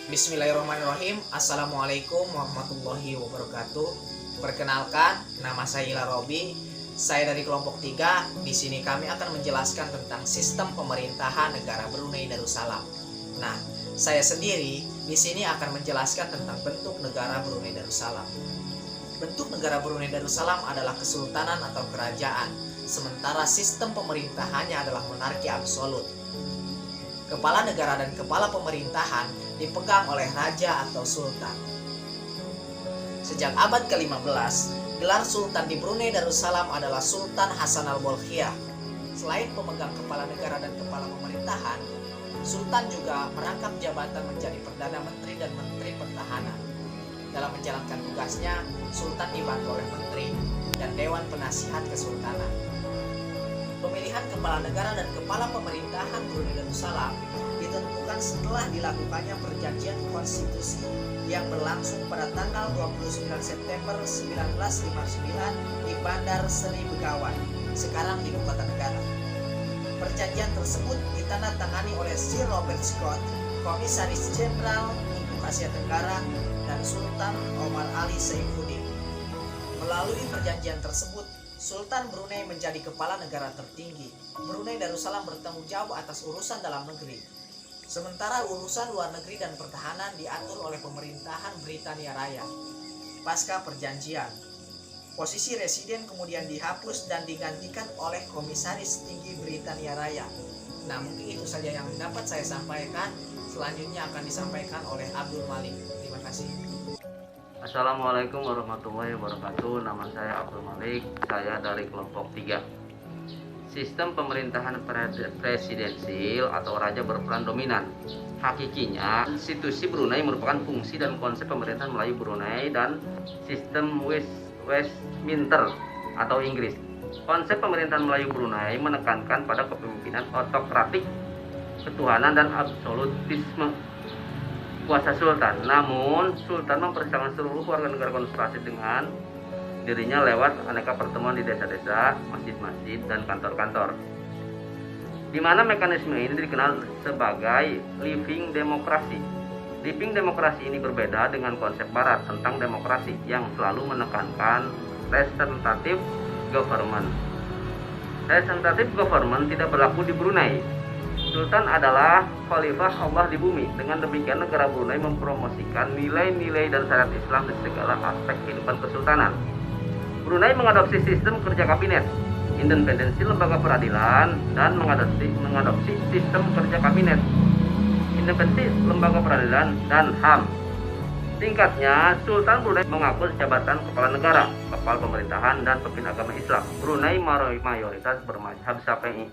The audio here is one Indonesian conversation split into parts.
Bismillahirrahmanirrahim. Assalamualaikum warahmatullahi wabarakatuh. Perkenalkan, nama saya Ila Robi. Saya dari kelompok 3. Di sini kami akan menjelaskan tentang sistem pemerintahan negara Brunei Darussalam. Nah, saya sendiri di sini akan menjelaskan tentang bentuk negara Brunei Darussalam. Bentuk negara Brunei Darussalam adalah kesultanan atau kerajaan, sementara sistem pemerintahannya adalah monarki absolut. Kepala negara dan kepala pemerintahan dipegang oleh raja atau sultan. Sejak abad ke-15, gelar sultan di Brunei Darussalam adalah Sultan Hasan al-Bolkiah. Selain pemegang kepala negara dan kepala pemerintahan, sultan juga merangkap jabatan menjadi Perdana Menteri dan Menteri Pertahanan. Dalam menjalankan tugasnya, sultan dibantu oleh menteri dan Dewan Penasihat Kesultanan. Pemilihan kepala negara dan kepala pemerintahan Brunei Darussalam ditentukan setelah dilakukannya perjanjian konstitusi yang berlangsung pada tanggal 29 September 1959 di Bandar Seri Begawan, sekarang di Ibu Kota Negara. Perjanjian tersebut ditandatangani oleh Sir Robert Scott, Komisaris Jenderal untuk Asia Tenggara, dan Sultan Omar Ali Saifuddin. Melalui perjanjian tersebut, Sultan Brunei menjadi kepala negara tertinggi. Brunei Darussalam bertanggung jawab atas urusan dalam negeri. Sementara urusan luar negeri dan pertahanan diatur oleh pemerintahan Britania Raya. Pasca perjanjian, posisi residen kemudian dihapus dan digantikan oleh Komisaris Tinggi Britania Raya. Nah, mungkin itu saja yang dapat saya sampaikan. Selanjutnya akan disampaikan oleh Abdul Malik. Terima kasih. Assalamualaikum warahmatullahi wabarakatuh. Nama saya Abdul Malik. Saya dari kelompok 3. Sistem pemerintahan presidensil atau raja berperan dominan. Hakikinya, institusi Brunei merupakan fungsi dan konsep pemerintahan Melayu Brunei dan sistem Westminster atau Inggris. Konsep pemerintahan Melayu Brunei menekankan pada kepemimpinan otokratik, ketuhanan dan absolutisme kuasa sultan. Namun, sultan mempersilahkan seluruh warga negara konsentrasi dengan dirinya lewat aneka pertemuan di desa-desa, masjid-masjid, dan kantor-kantor. Di mana mekanisme ini dikenal sebagai living demokrasi. Living demokrasi ini berbeda dengan konsep barat tentang demokrasi yang selalu menekankan representative government. Representative government tidak berlaku di Brunei. Sultan adalah khalifah Allah di bumi. Dengan demikian negara Brunei mempromosikan nilai-nilai dan syariat Islam di segala aspek kehidupan kesultanan. Brunei mengadopsi sistem kerja kabinet, independensi lembaga peradilan, dan mengadopsi sistem kerja kabinet, independensi lembaga peradilan, dan HAM. Singkatnya, Sultan Brunei mengaku jabatan kepala negara, kepala pemerintahan, dan pemimpin agama Islam. Brunei mayoritas bermazhab Syafi'i.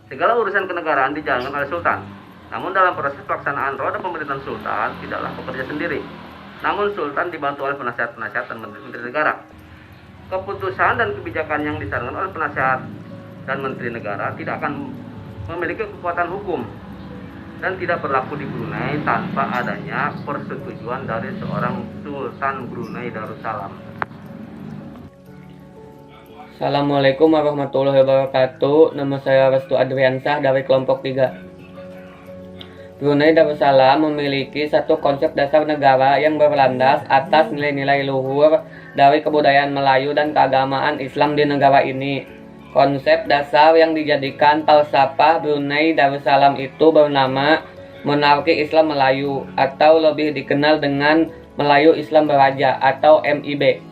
Segala urusan kenegaraan dijalankan oleh sultan. Namun dalam proses pelaksanaan roda pemerintahan sultan tidaklah bekerja sendiri. Namun sultan dibantu oleh penasihat-penasihat dan menteri negara. Keputusan dan kebijakan yang disarankan oleh penasihat dan menteri negara tidak akan memiliki kekuatan hukum dan tidak berlaku di Brunei tanpa adanya persetujuan dari seorang Sultan Brunei Darussalam. Assalamualaikum warahmatullahi wabarakatuh. Nama saya Restu Adriansah dari kelompok 3. Brunei Darussalam memiliki satu konsep dasar negara yang berlandas atas nilai-nilai luhur dari kebudayaan Melayu dan keagamaan Islam di negara ini. Konsep dasar yang dijadikan falsafah Brunei Darussalam itu bernama Monarki Islam Melayu atau lebih dikenal dengan Melayu Islam Beraja atau MIB.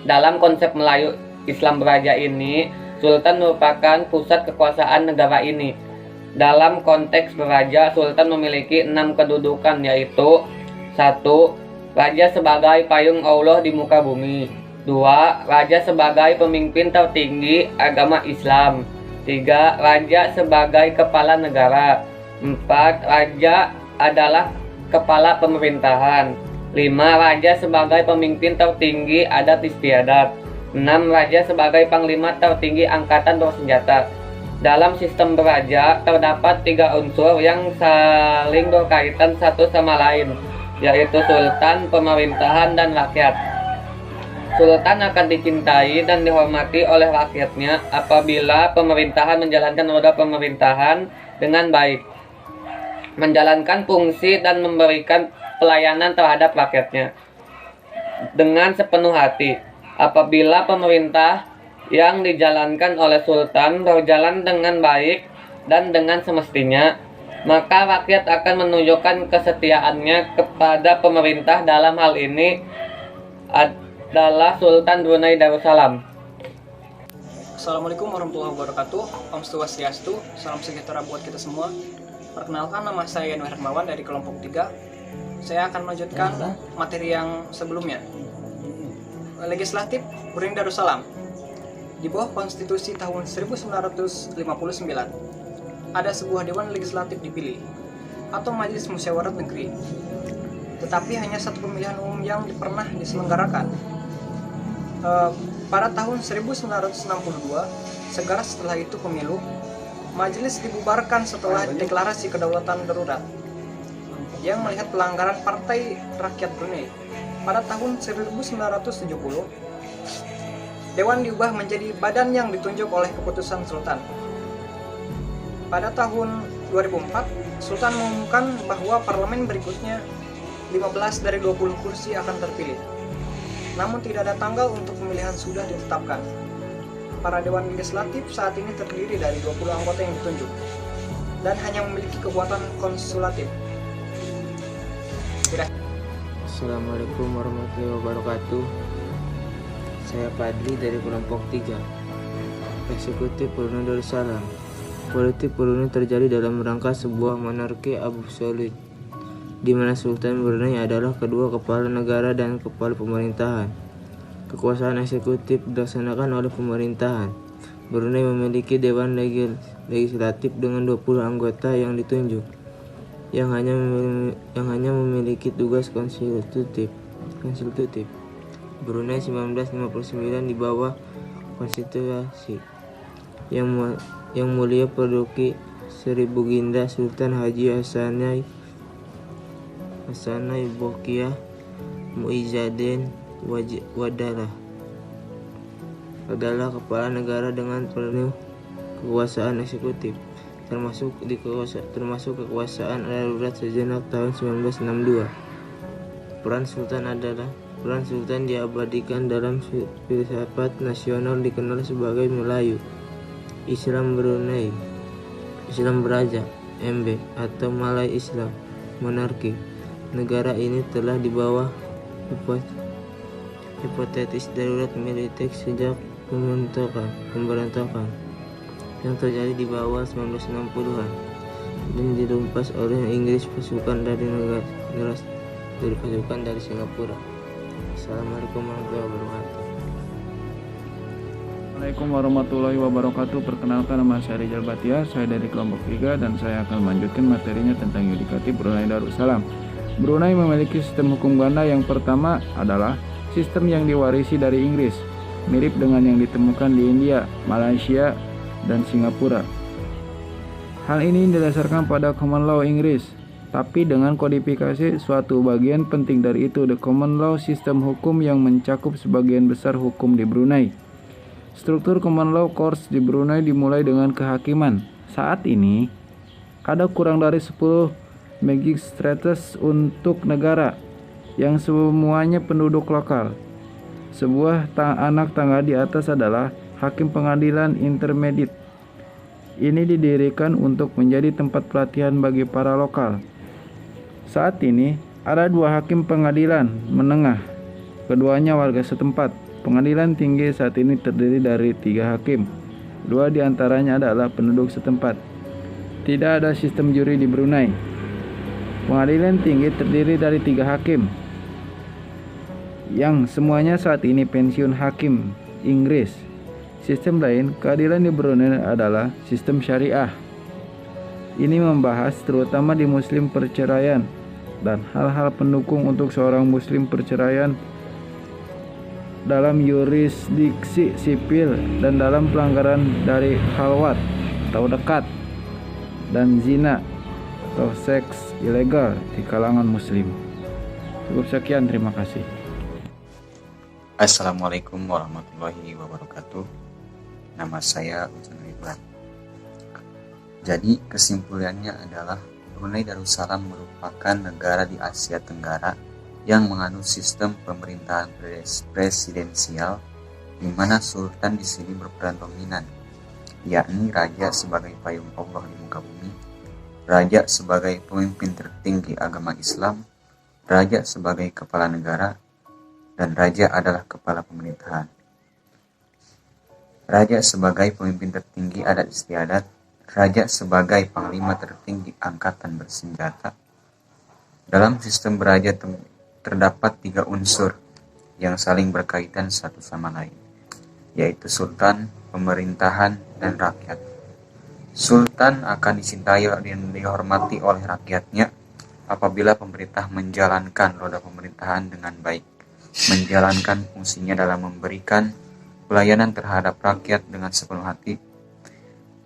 Dalam konsep Melayu Islam Beraja ini, Sultan merupakan pusat kekuasaan negara ini. Dalam konteks beraja, Sultan memiliki 6 kedudukan, yaitu 1. Raja sebagai payung Allah di muka bumi. 2. Raja sebagai pemimpin tertinggi agama Islam. 3. Raja sebagai kepala negara. 4. Raja adalah kepala pemerintahan. 5. Raja sebagai pemimpin tertinggi adat istiadat. 6. Raja sebagai panglima tertinggi angkatan bersenjata. Dalam sistem beraja terdapat 3 unsur yang saling berkaitan satu sama lain, yaitu sultan, pemerintahan, dan rakyat. Sultan akan dicintai dan dihormati oleh rakyatnya apabila pemerintahan menjalankan roda pemerintahan dengan baik. menjalankan fungsi dan memberikan pelayanan terhadap rakyatnya dengan sepenuh hati. Apabila pemerintah yang dijalankan oleh sultan berjalan dengan baik dan dengan semestinya, maka rakyat akan menunjukkan kesetiaannya kepada pemerintah. Dalam hal ini adalah Sultan Brunei Darussalam. Assalamualaikum warahmatullahi wabarakatuh. Om Swastiastu, salam sejahtera buat kita semua. Perkenalkan, nama saya Yanuar Hermawan dari kelompok 3. Saya akan melanjutkan materi yang sebelumnya. Legislatif Brunei Darussalam. Di bawah konstitusi tahun 1959, ada sebuah dewan legislatif dipilih, atau majelis musyawarah negeri. Tetapi hanya satu pemilihan umum yang pernah diselenggarakan. Pada tahun 1962, segera setelah itu pemilu, majelis dibubarkan setelah deklarasi kedaulatan darurat yang melihat pelanggaran Partai Rakyat Brunei. Pada tahun 1970, Dewan diubah menjadi badan yang ditunjuk oleh keputusan Sultan. Pada tahun 2004, Sultan mengumumkan bahwa parlemen berikutnya 15 dari 20 kursi akan terpilih. Namun tidak ada tanggal untuk pemilihan sudah ditetapkan. Para dewan legislatif saat ini terdiri dari 20 anggota yang ditunjuk dan hanya memiliki kekuatan konsulatif. Assalamualaikum warahmatullahi wabarakatuh. Saya Padli dari kelompok 3. Eksekutif Brunei Darussalam. Politik Brunei terjadi dalam rangka sebuah monarki absolut, di mana Sultan Brunei adalah kedua kepala negara dan kepala pemerintahan. Kekuasaan eksekutif dilaksanakan oleh pemerintahan. Brunei memiliki dewan legislatif dengan 20 anggota yang ditunjuk, yang hanya memiliki tugas konsultatif. Brunei 1959 di bawah konstitusi yang mulia Paduki Sri Baginda Sultan Haji Hassanal Bolkiah Muizzaddin Wadalah adalah kepala negara dengan penuh kekuasaan eksekutif, termasuk kekuasaan darurat sejenak tahun 1962. Peran Sultan diabadikan dalam filsafat nasional dikenal sebagai Melayu Islam Brunei, Islam Beraja, MB atau Malay Islam Monarki. Negara ini telah di bawah hipotetis darurat militer sejak pemberontakan yang terjadi di bawah 1960-an dan dirumpas oleh Inggris pasukan dari Singapura. Assalamualaikum warahmatullahi wabarakatuh. Assalamualaikum warahmatullahi wabarakatuh. Perkenalkan, nama saya Rizal Batia, saya dari kelompok 3 dan saya akan melanjutkan materinya tentang yudikatif Brunei Darussalam. Brunei memiliki sistem hukum ganda. Yang pertama adalah sistem yang diwarisi dari Inggris, mirip dengan yang ditemukan di India, Malaysia, dan Singapura. Hal ini didasarkan pada Common Law Inggris, tapi dengan kodifikasi suatu bagian penting dari itu. The Common Law, sistem hukum yang mencakup sebagian besar hukum di Brunei. Struktur Common Law Courts di Brunei dimulai dengan kehakiman. Saat ini ada kurang dari 10 magistrates untuk negara yang semuanya penduduk lokal. Sebuah anak tangga di atas adalah Hakim Pengadilan Intermediate. Ini didirikan untuk menjadi tempat pelatihan bagi para lokal. Saat ini ada 2 hakim pengadilan menengah, keduanya warga setempat. Pengadilan tinggi saat ini terdiri dari 3 hakim, 2 diantaranya adalah penduduk setempat. Tidak ada sistem juri di Brunei. Pengadilan tinggi terdiri dari 3 hakim, yang semuanya saat ini pensiun hakim Inggris. Sistem lain keadilan di Brunei adalah sistem syariah. Ini membahas terutama di muslim perceraian dan hal-hal pendukung untuk seorang muslim perceraian dalam yurisdiksi sipil dan dalam pelanggaran dari khalwat atau dekat dan zina atau seks ilegal di kalangan muslim. Cukup sekian, terima kasih. Assalamualaikum warahmatullahi wabarakatuh. Nama saya Ujan Ridwan. Jadi kesimpulannya adalah Brunei Darussalam merupakan negara di Asia Tenggara yang menganut sistem pemerintahan presidensial, di mana sultan di sini berperan dominan, yakni raja sebagai payung Allah di muka bumi, raja sebagai pemimpin tertinggi agama Islam, raja sebagai kepala negara, dan raja adalah kepala pemerintahan. Raja sebagai pemimpin tertinggi adat istiadat, raja sebagai panglima tertinggi angkatan bersenjata. Dalam sistem beraja terdapat 3 unsur yang saling berkaitan satu sama lain, yaitu sultan, pemerintahan, dan rakyat. Sultan akan dicintai dan dihormati oleh rakyatnya apabila pemerintah menjalankan roda pemerintahan dengan baik, menjalankan fungsinya dalam memberikan pelayanan terhadap rakyat dengan sepenuh hati.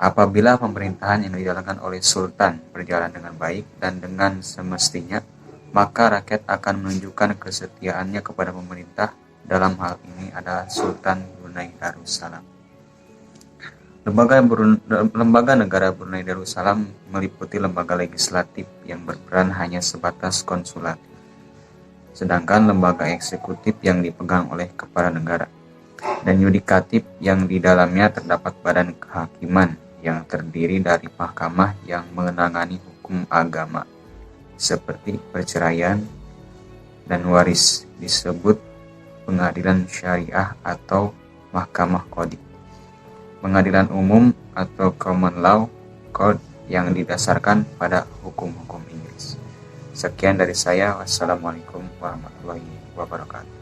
Apabila pemerintahan yang dijalankan oleh sultan berjalan dengan baik dan dengan semestinya, maka rakyat akan menunjukkan kesetiaannya kepada pemerintah. Dalam hal ini adalah Sultan Brunei Darussalam. Lembaga negara Brunei Darussalam meliputi lembaga legislatif yang berperan hanya sebatas konsulat, sedangkan lembaga eksekutif yang dipegang oleh kepala negara, dan yudikatif yang di dalamnya terdapat badan kehakiman yang terdiri dari mahkamah yang menangani hukum agama seperti perceraian dan waris, disebut pengadilan syariah atau mahkamah qadhi, pengadilan umum atau common law court yang didasarkan pada hukum-hukum Inggris. Sekian dari saya. Wassalamualaikum warahmatullahi wabarakatuh.